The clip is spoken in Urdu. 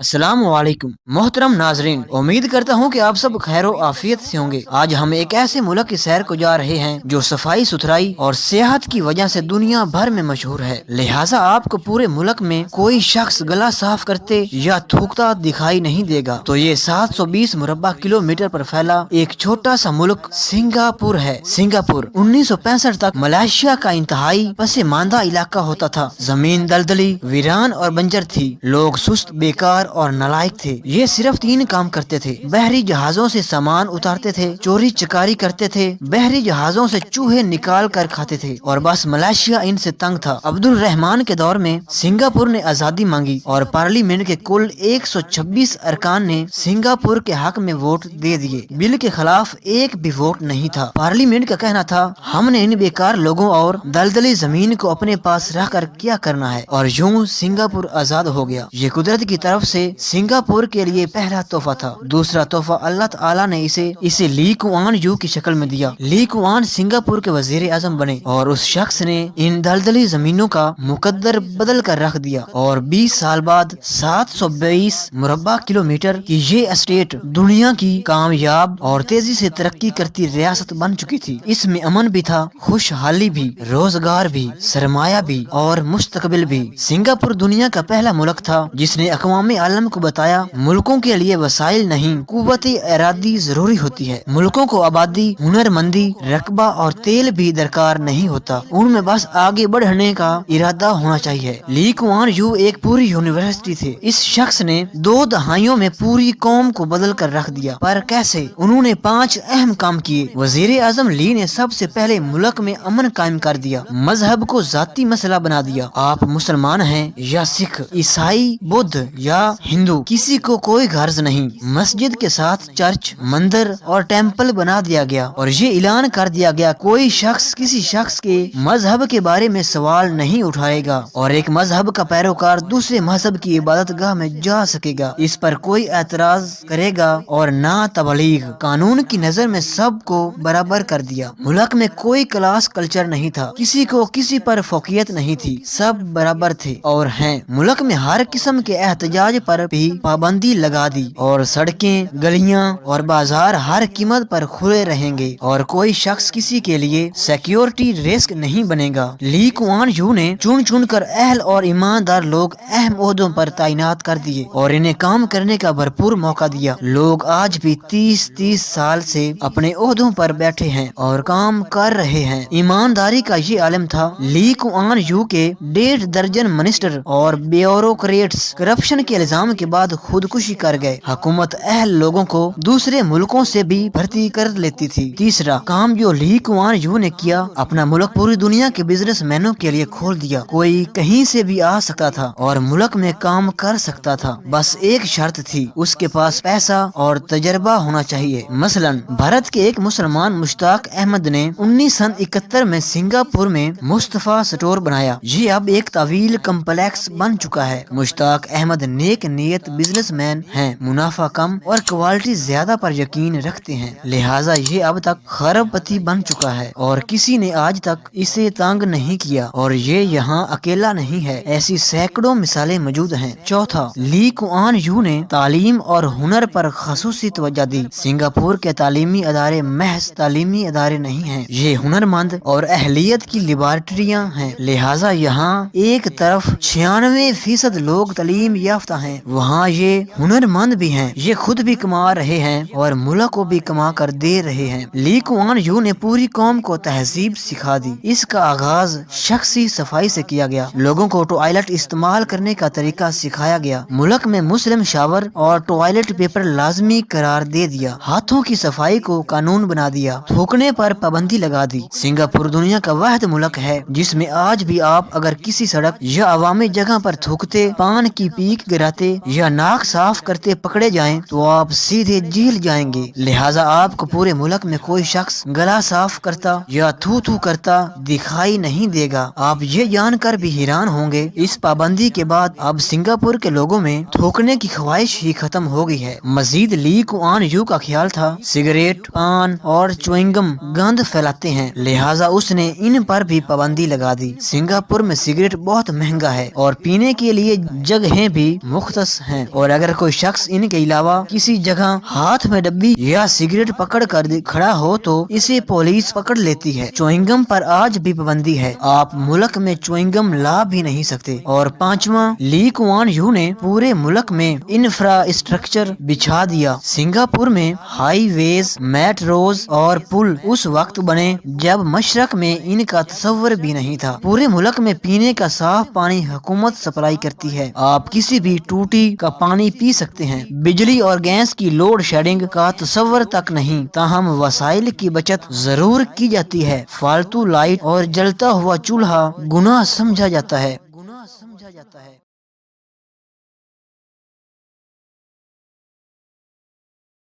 السلام علیکم محترم ناظرین، امید کرتا ہوں کہ آپ سب خیر و عافیت سے ہوں گے۔ آج ہم ایک ایسے ملک کی سیر کو جا رہے ہیں جو صفائی ستھرائی اور صحت کی وجہ سے دنیا بھر میں مشہور ہے، لہٰذا آپ کو پورے ملک میں کوئی شخص گلا صاف کرتے یا تھوکتا دکھائی نہیں دے گا۔ تو یہ 720 مربع کلومیٹر پر پھیلا ایک چھوٹا سا ملک سنگاپور ہے۔ سنگاپور 1965 تک ملائیشیا کا انتہائی پسماندہ علاقہ ہوتا تھا۔ زمین دلدلی، ویران اور بنجر تھی، لوگ سست، بیکار اور نالائق تھے۔ یہ صرف 3 کام کرتے تھے: بحری جہازوں سے سامان اتارتے تھے، چوری چکاری کرتے تھے، بحری جہازوں سے چوہے نکال کر کھاتے تھے، اور بس ملائیشیا ان سے تنگ تھا۔ عبد الرحمان کے دور میں سنگاپور نے آزادی مانگی اور پارلیمنٹ کے کل 126 ارکان نے سنگاپور کے حق میں ووٹ دے دیے۔ بل کے خلاف ایک بھی ووٹ نہیں تھا۔ پارلیمنٹ کا کہنا تھا، ہم نے ان بیکار لوگوں اور دلدلی زمین کو اپنے پاس رکھ کر کیا کرنا ہے، اور یوں سنگاپور آزاد ہو گیا۔ یہ قدرت کی طرف سے سنگاپور کے لیے پہلا تحفہ تھا۔ دوسرا تحفہ اللہ تعالیٰ نے اسے لی کوان یو کی شکل میں دیا۔ لی کوان سنگاپور کے وزیر اعظم بنے، اور اس شخص نے ان دلدلی زمینوں کا مقدر بدل کر رکھ دیا، اور 20 سال بعد 722 مربع کلومیٹر کی یہ اسٹیٹ دنیا کی کامیاب اور تیزی سے ترقی کرتی ریاست بن چکی تھی۔ اس میں امن بھی تھا، خوشحالی بھی، روزگار بھی، سرمایہ بھی اور مستقبل بھی۔ سنگاپور دنیا کا پہلا ملک تھا جس نے اقوام عالم کو بتایا، ملکوں کے لیے وسائل نہیں، قوت ارادی ضروری ہوتی ہے۔ ملکوں کو آبادی، ہنر مندی، رقبہ اور تیل بھی درکار نہیں ہوتا، ان میں بس آگے بڑھنے کا ارادہ ہونا چاہیے۔ لی کوان یو ایک پوری یونیورسٹی تھے۔ اس شخص نے 2 دہائیوں میں پوری قوم کو بدل کر رکھ دیا۔ پر کیسے؟ انہوں نے 5 اہم کام کیے۔ وزیر اعظم لی نے سب سے پہلے ملک میں امن قائم کر دیا، مذہب کو ذاتی مسئلہ بنا دیا۔ آپ مسلمان ہیں یا سکھ، عیسائی، بدھ یا ہندو، کسی کو کوئی غرض نہیں، مسجد کے ساتھ چرچ، مندر اور ٹیمپل بنا دیا گیا، اور یہ اعلان کر دیا گیا، کوئی شخص کسی شخص کے مذہب کے بارے میں سوال نہیں اٹھائے گا، اور ایک مذہب کا پیروکار دوسرے مذہب کی عبادت گاہ میں جا سکے گا، اس پر کوئی اعتراض کرے گا اور نہ تبلیغ۔ قانون کی نظر میں سب کو برابر کر دیا۔ ملک میں کوئی کلاس کلچر نہیں تھا، کسی کو کسی پر فوقیت نہیں تھی، سب برابر تھے اور ہیں۔ ملک میں ہر قسم کے احتجاج پر بھی پابندی لگا دی، اور سڑکیں، گلیاں اور بازار ہر قیمت پر کھلے رہیں گے، اور کوئی شخص کسی کے لیے سیکیورٹی رسک نہیں بنے گا۔ لی کوان یو نے چن کر اہل اور ایماندار لوگ اہم عہدوں پر تعینات کر دیے، اور انہیں کام کرنے کا بھرپور موقع دیا۔ لوگ آج بھی 30 سال سے اپنے عہدوں پر بیٹھے ہیں اور کام کر رہے ہیں۔ ایمانداری کا یہ عالم تھا۔ لی کوان یو کے 1.5 درجن منسٹر اور بیوروکریٹس کرپشن کے الزام کے بعد خودکشی کر گئے۔ حکومت اہل لوگوں کو دوسرے ملکوں سے بھی بھرتی کر لیتی تھی۔ تیسرا کام جو لی کوان یو نے کیا، اپنا ملک پوری دنیا کے بزنس مینوں کے لیے کھول دیا۔ کوئی کہیں سے بھی آ سکتا تھا اور ملک میں کام کر سکتا تھا، بس ایک شرط تھی، اس کے پاس پیسہ اور تجربہ ہونا چاہیے۔ مثلاً بھارت کے ایک مسلمان مشتاق احمد نے 1971 میں سنگاپور میں مصطفیٰ اسٹور بنایا۔ یہ اب ایک طویل کمپلیکس بن چکا ہے۔ مشتاق احمد نیک نیت بزنس مین ہیں، منافع کم اور کوالٹی زیادہ پر یقین رکھتے ہیں، لہٰذا یہ اب تک خرب پتی بن چکا ہے اور کسی نے آج تک اسے تنگ نہیں کیا، اور یہ یہاں اکیلا نہیں ہے، ایسی سینکڑوں مثالیں موجود ہیں۔ چوتھا، لی کوان یو نے تعلیم اور ہنر پر خصوصی توجہ دی۔ سنگاپور کے تعلیمی ادارے محض تعلیمی ادارے نہیں ہیں، یہ ہنر مند اور اہلیت کی لیبارٹریاں ہیں، لہٰذا یہاں ایک طرف 96% لوگ تعلیم یافتہ ہیں، وہاں یہ ہنر مند بھی ہیں، یہ خود بھی کما رہے ہیں اور ملک کو بھی کما کر دے رہے ہیں۔ لی کوان یو نے پوری قوم کو تہذیب سکھا دی۔ اس کا آغاز شخصی صفائی سے کیا گیا، لوگوں کو ٹوائلٹ استعمال کرنے کا طریقہ سکھایا گیا، ملک میں مسلم شاور اور ٹوائلٹ پیپر لازمی قرار دے دیا، ہاتھوں کی صفائی کو قانون بنا دیا، تھوکنے پر پابندی لگا دی۔ سنگاپور دنیا کا واحد ملک ہے جس میں آج بھی آپ اگر کسی سڑک یا عوامی جگہ پر تھوکتے، پان کی پیک گراتے یا ناک صاف کرتے پکڑے جائیں تو آپ سیدھے جیل جائیں گے، لہٰذا آپ کو پورے ملک میں کوئی شخص گلا صاف کرتا یا تھو کرتا دکھائی نہیں دے گا۔ آپ یہ جان کر بھی حیران ہوں گے، اس پابندی کے بعد اب سنگاپور کے لوگوں میں تھوکنے کی خواہش ہی ختم ہو گئی ہے۔ مزید لی کوان یو کا خیال تھا، سگریٹ، پان اور چوئنگم گند پھیلاتے ہیں، لہٰذا اس نے ان پر بھی پابندی لگا دی۔ سنگاپور میں سگریٹ بہت مہنگا ہے اور پینے کے لیے جگہیں بھی مختلف مختص ہیں، اور اگر کوئی شخص ان کے علاوہ کسی جگہ ہاتھ میں ڈبی یا سگریٹ پکڑ کر کھڑا ہو تو اسے پولیس پکڑ لیتی ہے۔ چوئنگم پر آج بھی پابندی ہے، آپ ملک میں چوئنگم لا بھی نہیں سکتے۔ اور پانچواں، لی کوان یو نے پورے ملک میں انفراسٹرکچر بچھا دیا۔ سنگاپور میں ہائی ویز، میٹروز اور پل اس وقت بنے جب مشرق میں ان کا تصور بھی نہیں تھا۔ پورے ملک میں پینے کا صاف پانی حکومت سپلائی کرتی ہے، آپ کسی بھی ٹوٹی کا پانی پی سکتے ہیں۔ بجلی اور گیس کی لوڈ شیڈنگ کا تصور تک نہیں، تاہم وسائل کی بچت ضرور کی جاتی ہے۔ فالتو لائٹ اور جلتا ہوا چولہا گناہ سمجھا جاتا ہے۔